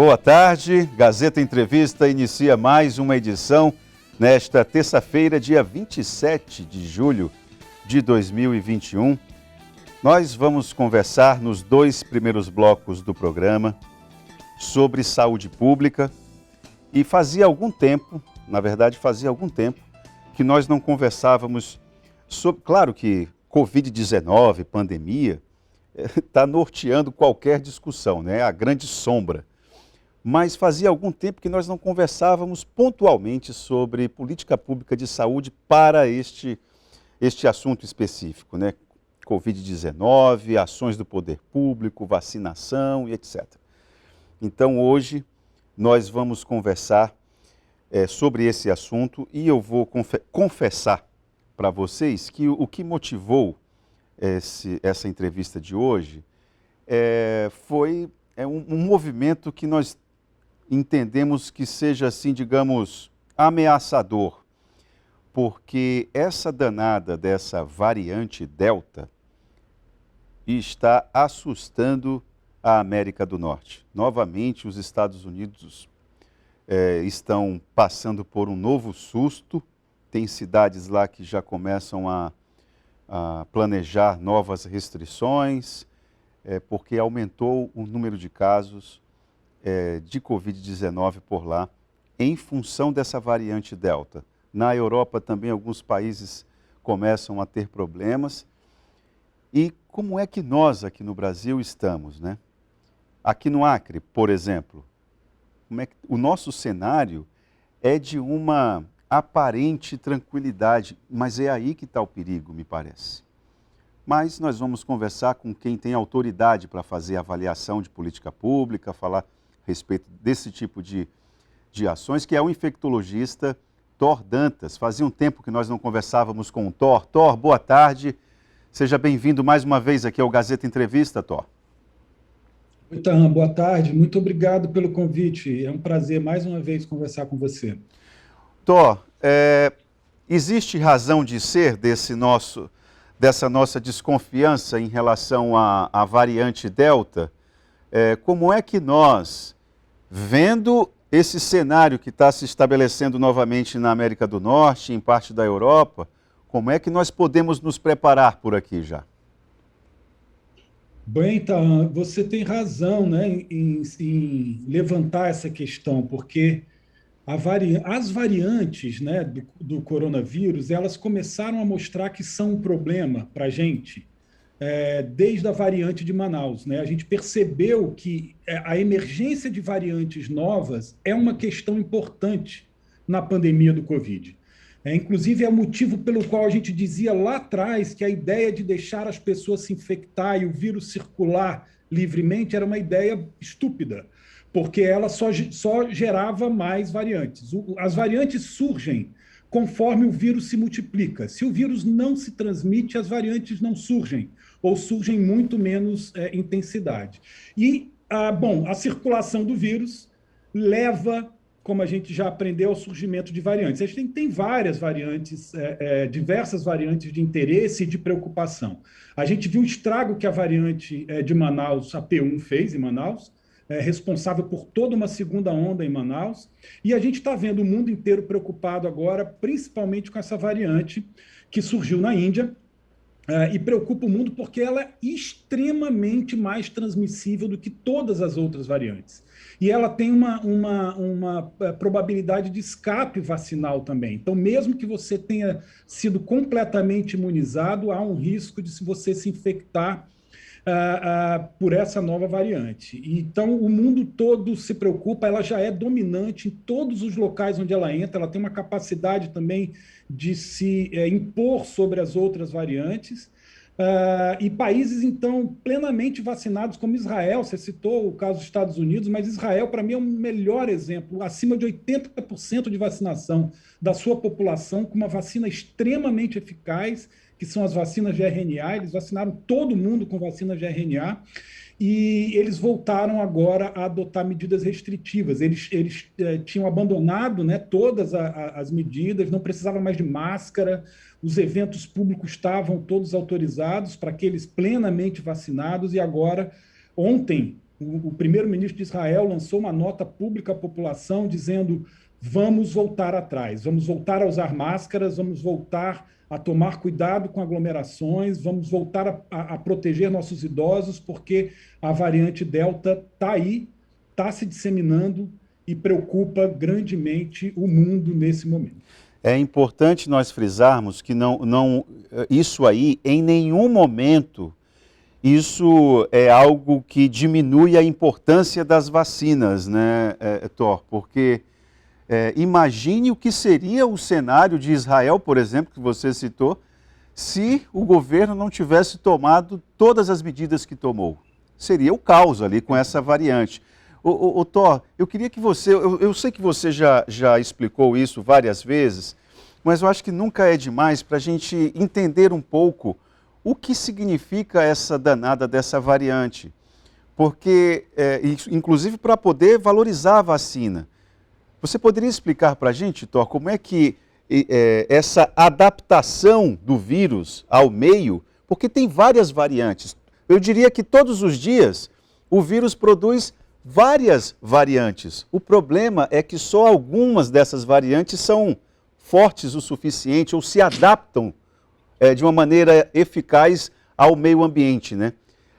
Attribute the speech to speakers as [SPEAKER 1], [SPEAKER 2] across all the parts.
[SPEAKER 1] Boa tarde, Gazeta Entrevista inicia mais uma edição nesta terça-feira, dia 27 de julho de 2021. Nós vamos conversar nos dois primeiros blocos do programa sobre saúde pública e fazia algum tempo que nós não conversávamos sobre, claro que Covid-19, pandemia, está norteando qualquer discussão, né? A grande sombra. Mas fazia algum tempo que nós não conversávamos pontualmente sobre política pública de saúde para este assunto específico, né? Covid-19, ações do poder público, vacinação e etc. Então hoje nós vamos conversar sobre esse assunto e eu vou confessar para vocês que o que motivou essa entrevista de hoje foi um movimento que nós entendemos que seja assim, digamos, ameaçador, porque essa danada dessa variante Delta está assustando a América do Norte. Novamente, os Estados Unidos estão passando por um novo susto, tem cidades lá que já começam a planejar novas restrições, porque aumentou o número de casos de Covid-19 por lá, em função dessa variante Delta. Na Europa também alguns países começam a ter problemas. E como é que nós aqui no Brasil estamos, né? Aqui no Acre, por exemplo, o nosso cenário é de uma aparente tranquilidade, mas é aí que está o perigo, me parece. Mas nós vamos conversar com quem tem autoridade para fazer avaliação de política pública, falar a respeito desse tipo de ações, que é o infectologista Thor Dantas. Fazia um tempo que nós não conversávamos com o Thor. Thor, boa tarde. Seja bem-vindo mais uma vez aqui ao Gazeta Entrevista, Thor.
[SPEAKER 2] Oi, Tahan, boa tarde. Muito obrigado pelo convite. É um prazer mais uma vez conversar com você.
[SPEAKER 1] Thor, existe razão de ser dessa nossa desconfiança em relação à variante Delta? Como é que nós, vendo esse cenário que está se estabelecendo novamente na América do Norte, em parte da Europa, como é que nós podemos nos preparar por aqui já?
[SPEAKER 2] Bem, Tahan, você tem razão, né, em levantar essa questão, porque as variantes, né, do coronavírus, elas começaram a mostrar que são um problema para a gente desde a variante de Manaus, né? A gente percebeu que a emergência de variantes novas é uma questão importante na pandemia do Covid. Inclusive, é o motivo pelo qual a gente dizia lá atrás que a ideia de deixar as pessoas se infectar e o vírus circular livremente era uma ideia estúpida, porque ela só gerava mais variantes. As variantes surgem conforme o vírus se multiplica. Se o vírus não se transmite, as variantes não surgem, ou surgem muito menos intensidade. E, a circulação do vírus leva, como a gente já aprendeu, ao surgimento de variantes. A gente tem várias variantes, diversas variantes de interesse e de preocupação. A gente viu o estrago que a variante de Manaus, a P1, fez em Manaus, responsável por toda uma segunda onda em Manaus, e a gente está vendo o mundo inteiro preocupado agora, principalmente com essa variante que surgiu na Índia, e preocupa o mundo porque ela é extremamente mais transmissível do que todas as outras variantes. E ela tem uma probabilidade de escape vacinal também. Então, mesmo que você tenha sido completamente imunizado, há um risco de você se infectar por essa nova variante. Então, o mundo todo se preocupa, ela já é dominante em todos os locais onde ela entra, ela tem uma capacidade também de se impor sobre as outras variantes. E países, então, plenamente vacinados, como Israel, você citou o caso dos Estados Unidos, mas Israel, para mim, é o melhor exemplo, acima de 80% de vacinação da sua população, com uma vacina extremamente eficaz, que são as vacinas de RNA. Eles vacinaram todo mundo com vacinas de RNA, e eles voltaram agora a adotar medidas restritivas. Eles tinham abandonado, né, todas as medidas, não precisava mais de máscara, os eventos públicos estavam todos autorizados para aqueles plenamente vacinados, e agora, ontem, O primeiro-ministro de Israel lançou uma nota pública à população dizendo: vamos voltar atrás, vamos voltar a usar máscaras, vamos voltar a tomar cuidado com aglomerações, vamos voltar a proteger nossos idosos, porque a variante Delta está aí, está se disseminando e preocupa grandemente o mundo nesse momento.
[SPEAKER 1] É importante nós frisarmos que isso aí, em nenhum momento, isso é algo que diminui a importância das vacinas, né, Thor? Porque imagine o que seria o cenário de Israel, por exemplo, que você citou, se o governo não tivesse tomado todas as medidas que tomou. Seria o caos ali com essa variante. Thor, eu queria que você, eu sei que você já explicou isso várias vezes, mas eu acho que nunca é demais para a gente entender um pouco o que significa essa danada dessa variante. Porque, inclusive para poder valorizar a vacina. Você poderia explicar para a gente, Thor, como é que essa adaptação do vírus ao meio, porque tem várias variantes. Eu diria que todos os dias o vírus produz várias variantes. O problema é que só algumas dessas variantes são fortes o suficiente ou se adaptam de uma maneira eficaz ao meio ambiente, né?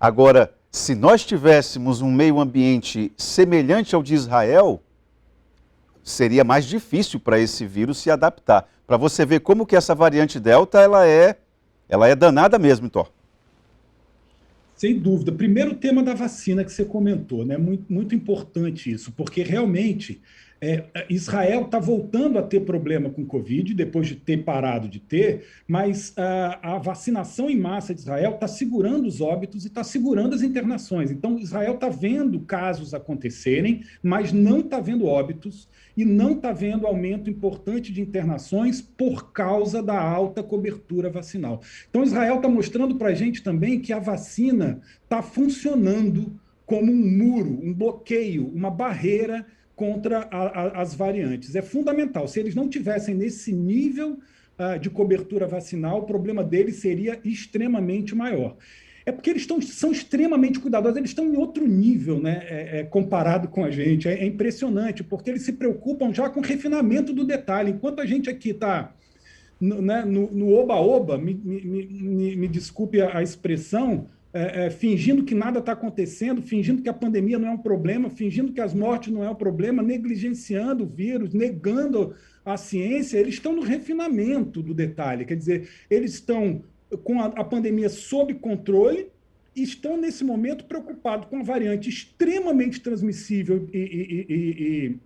[SPEAKER 1] Agora, se nós tivéssemos um meio ambiente semelhante ao de Israel, seria mais difícil para esse vírus se adaptar. Para você ver como que essa variante Delta, ela é danada mesmo, Thor.
[SPEAKER 2] Sem dúvida. Primeiro, o tema da vacina que você comentou, né? Muito importante isso, porque realmente Israel está voltando a ter problema com Covid, depois de ter parado de ter, mas a vacinação em massa de Israel está segurando os óbitos e está segurando as internações. Então, Israel está vendo casos acontecerem, mas não está vendo óbitos e não está vendo aumento importante de internações por causa da alta cobertura vacinal. Então, Israel está mostrando para a gente também que a vacina está funcionando como um muro, um bloqueio, uma barreira contra as variantes. É fundamental. Se eles não tivessem nesse nível de cobertura vacinal, o problema deles seria extremamente maior. É porque eles são extremamente cuidadosos, eles estão em outro nível, né, comparado com a gente. É impressionante, porque eles se preocupam já com o refinamento do detalhe. Enquanto a gente aqui está no oba-oba, me desculpe a expressão, fingindo que nada está acontecendo, fingindo que a pandemia não é um problema, fingindo que as mortes não é um problema, negligenciando o vírus, negando a ciência, eles estão no refinamento do detalhe. Quer dizer, eles estão com a pandemia sob controle e estão, nesse momento, preocupados com a variante extremamente transmissível e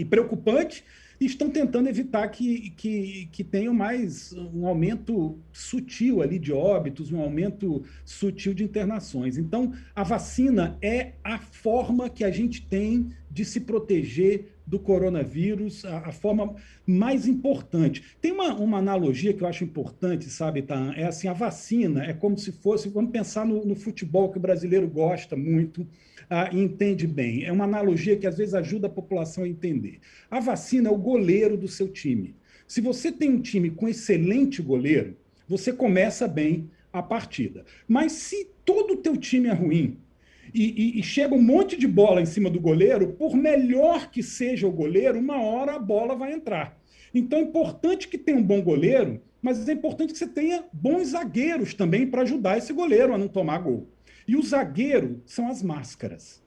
[SPEAKER 2] preocupante, e estão tentando evitar que tenham mais um aumento sutil ali de óbitos, um aumento sutil de internações. Então, a vacina é a forma que a gente tem de se proteger do coronavírus, a forma mais importante. Tem uma analogia que eu acho importante, sabe, Tan? É assim, a vacina é como se fosse, vamos pensar no futebol que o brasileiro gosta muito, e entende bem. É uma analogia que às vezes ajuda a população a entender. A vacina é o goleiro do seu time. Se você tem um time com excelente goleiro, você começa bem a partida. Mas se todo o teu time é ruim, e chega um monte de bola em cima do goleiro, por melhor que seja o goleiro, uma hora a bola vai entrar. Então é importante que tenha um bom goleiro, mas é importante que você tenha bons zagueiros também para ajudar esse goleiro a não tomar gol. E o zagueiro são as máscaras.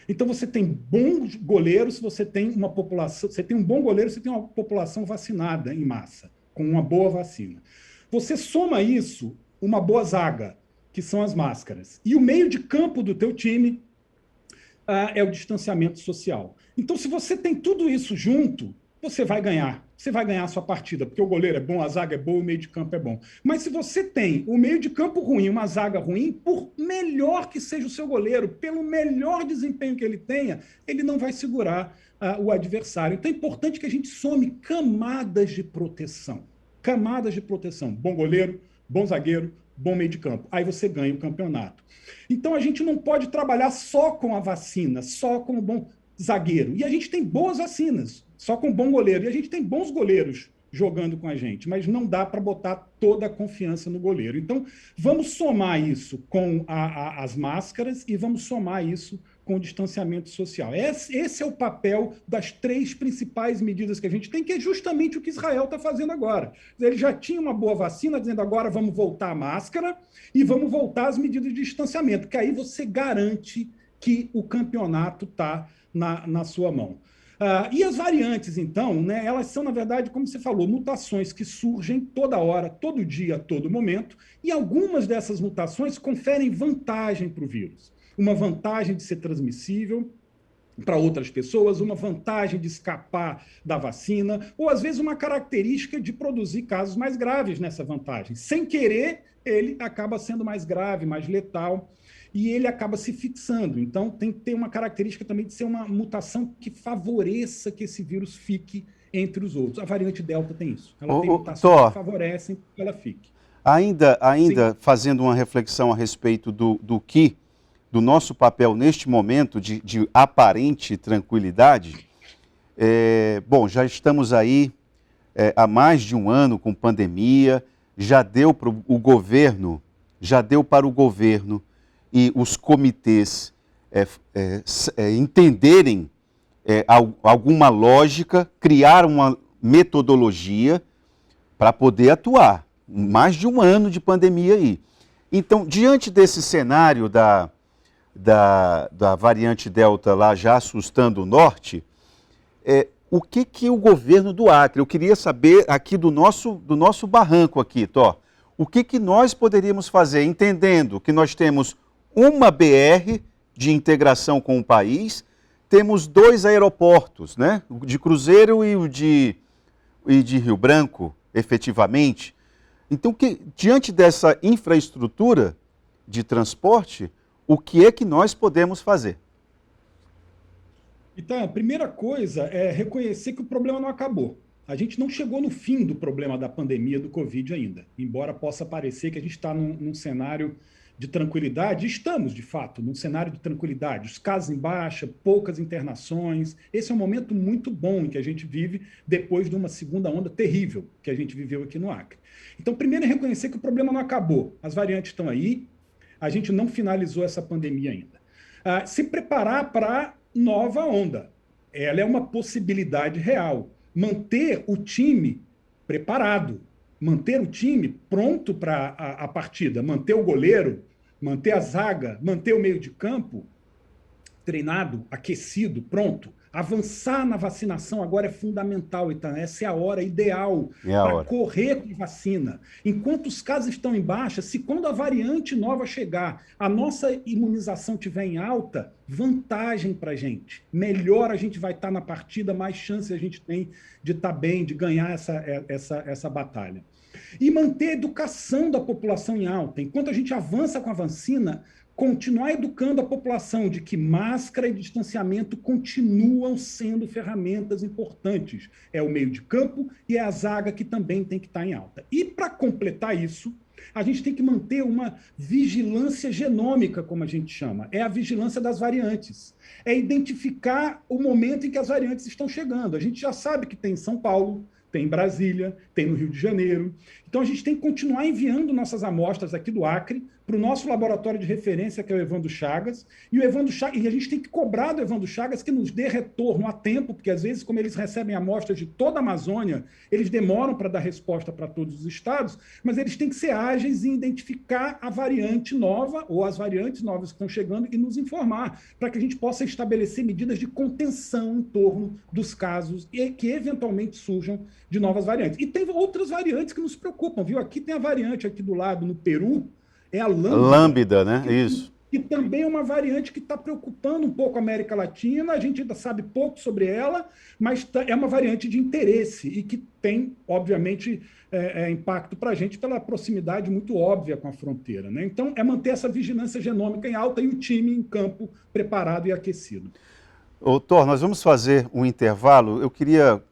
[SPEAKER 2] Então você tem bons goleiros, você tem uma população, você tem um bom goleiro, você tem uma população vacinada em massa, com uma boa vacina. Você soma isso, uma boa zaga, que são as máscaras. E o meio de campo do teu time é o distanciamento social. Então, se você tem tudo isso junto, você vai ganhar. Você vai ganhar a sua partida, porque o goleiro é bom, a zaga é boa, o meio de campo é bom. Mas se você tem o meio de campo ruim, uma zaga ruim, por melhor que seja o seu goleiro, pelo melhor desempenho que ele tenha, ele não vai segurar o adversário. Então é importante que a gente some camadas de proteção. Camadas de proteção. Bom goleiro, bom zagueiro, bom meio de campo. Aí você ganha o campeonato. Então a gente não pode trabalhar só com a vacina, só com o bom zagueiro. E a gente tem boas vacinas, só com bom goleiro. E a gente tem bons goleiros jogando com a gente, mas não dá para botar toda a confiança no goleiro. Então, vamos somar isso com as máscaras e vamos somar isso com o distanciamento social. Esse é o papel das 3 principais medidas que a gente tem, que é justamente o que Israel está fazendo agora. Ele já tinha uma boa vacina, dizendo agora vamos voltar à máscara e vamos voltar às medidas de distanciamento, que aí você garante que o campeonato está na sua mão. E as variantes, então, né, elas são, na verdade, como você falou, mutações que surgem toda hora, todo dia, a todo momento, e algumas dessas mutações conferem vantagem para o vírus. Uma vantagem de ser transmissível para outras pessoas, uma vantagem de escapar da vacina, ou às vezes uma característica de produzir casos mais graves nessa vantagem. Sem querer, ele acaba sendo mais grave, mais letal, e ele acaba se fixando. Então, tem que ter uma característica também de ser uma mutação que favoreça que esse vírus fique entre os outros. A variante Delta tem isso. Ela tem mutações que favorecem que ela fique.
[SPEAKER 1] Ainda fazendo uma reflexão a respeito do nosso papel neste momento de aparente tranquilidade, bom, já estamos aí há mais de um ano com pandemia, já deu para o governo e os comitês entenderem alguma lógica, criar uma metodologia para poder atuar. Mais de um ano de pandemia aí. Então, diante desse cenário da variante Delta lá já assustando o norte, o que o governo do Acre, eu queria saber aqui do nosso barranco aqui, Tó, o que nós poderíamos fazer, entendendo que nós temos uma BR de integração com o país, temos 2 aeroportos, né? O de Cruzeiro e o de Rio Branco, efetivamente. Então, diante dessa infraestrutura de transporte, o que é que nós podemos fazer?
[SPEAKER 2] Então, a primeira coisa é reconhecer que o problema não acabou. A gente não chegou no fim do problema da pandemia do Covid ainda, embora possa parecer que a gente está num cenário de tranquilidade. Estamos, de fato, num cenário de tranquilidade. Os casos em baixa, poucas internações. Esse é um momento muito bom em que a gente vive depois de uma segunda onda terrível que a gente viveu aqui no Acre. Então, primeiro é reconhecer que o problema não acabou. As variantes estão aí, a gente não finalizou essa pandemia ainda. Se preparar para nova onda. Ela é uma possibilidade real. Manter o time preparado, manter o time pronto para a partida, manter o goleiro, manter a zaga, manter o meio de campo treinado, aquecido, pronto. Avançar na vacinação agora é fundamental, então essa é a hora ideal para correr com a vacina. Enquanto os casos estão em baixa, se quando a variante nova chegar, a nossa imunização estiver em alta, vantagem para a gente. Melhor a gente vai estar na partida, mais chance a gente tem de estar bem, de ganhar essa batalha. E manter a educação da população em alta. Enquanto a gente avança com a vacina, continuar educando a população de que máscara e distanciamento continuam sendo ferramentas importantes. É o meio de campo e é a zaga que também tem que estar em alta. E para completar isso, a gente tem que manter uma vigilância genômica, como a gente chama. É a vigilância das variantes. É identificar o momento em que as variantes estão chegando. A gente já sabe que tem em São Paulo, tem em Brasília, tem no Rio de Janeiro. Então, a gente tem que continuar enviando nossas amostras aqui do Acre para o nosso laboratório de referência, que é o Evandro Chagas, e a gente tem que cobrar do Evandro Chagas que nos dê retorno a tempo, porque, às vezes, como eles recebem amostras de toda a Amazônia, eles demoram para dar resposta para todos os estados, mas eles têm que ser ágeis em identificar a variante nova, ou as variantes novas que estão chegando, e nos informar, para que a gente possa estabelecer medidas de contenção em torno dos casos e que, eventualmente, surjam de novas variantes. E tem outras variantes que nos preocupam, viu? Aqui tem a variante aqui do lado, no Peru, é a
[SPEAKER 1] lambda, né? Isso.
[SPEAKER 2] Que também é uma variante que está preocupando um pouco a América Latina. A gente ainda sabe pouco sobre ela, mas é uma variante de interesse e que tem, obviamente, impacto para a gente pela proximidade muito óbvia com a fronteira, né? Então, é manter essa vigilância genômica em alta e o time em campo preparado e aquecido.
[SPEAKER 1] Thor, nós vamos fazer um intervalo.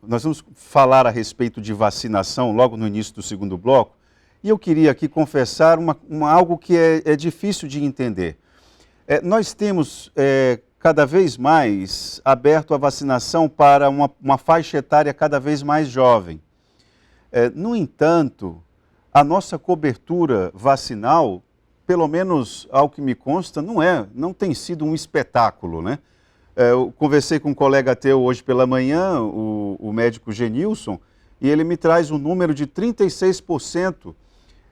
[SPEAKER 1] Nós vamos falar a respeito de vacinação logo no início do segundo bloco. E eu queria aqui confessar algo que é difícil de entender. Nós temos cada vez mais aberto a vacinação para uma faixa etária cada vez mais jovem. No entanto, a nossa cobertura vacinal, pelo menos ao que me consta, não tem sido um espetáculo, né? Eu conversei com um colega teu hoje pela manhã, o médico Genilson, e ele me traz um número de 36%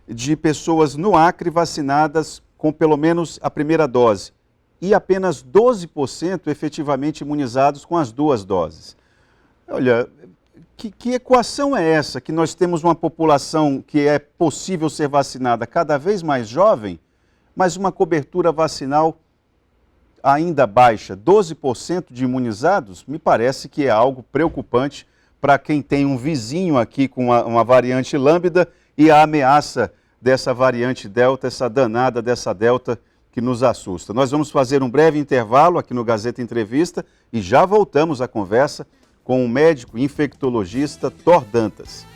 [SPEAKER 1] de pessoas no Acre vacinadas com pelo menos a primeira dose e apenas 12% efetivamente imunizados com as 2 doses. Olha, que equação é essa? Que nós temos uma população que é possível ser vacinada cada vez mais jovem, mas uma cobertura vacinal ainda baixa, 12% de imunizados, me parece que é algo preocupante para quem tem um vizinho aqui com uma variante lambda e a ameaça dessa variante delta, essa danada dessa delta que nos assusta. Nós vamos fazer um breve intervalo aqui no Gazeta Entrevista e já voltamos à conversa com o médico infectologista Thor Dantas.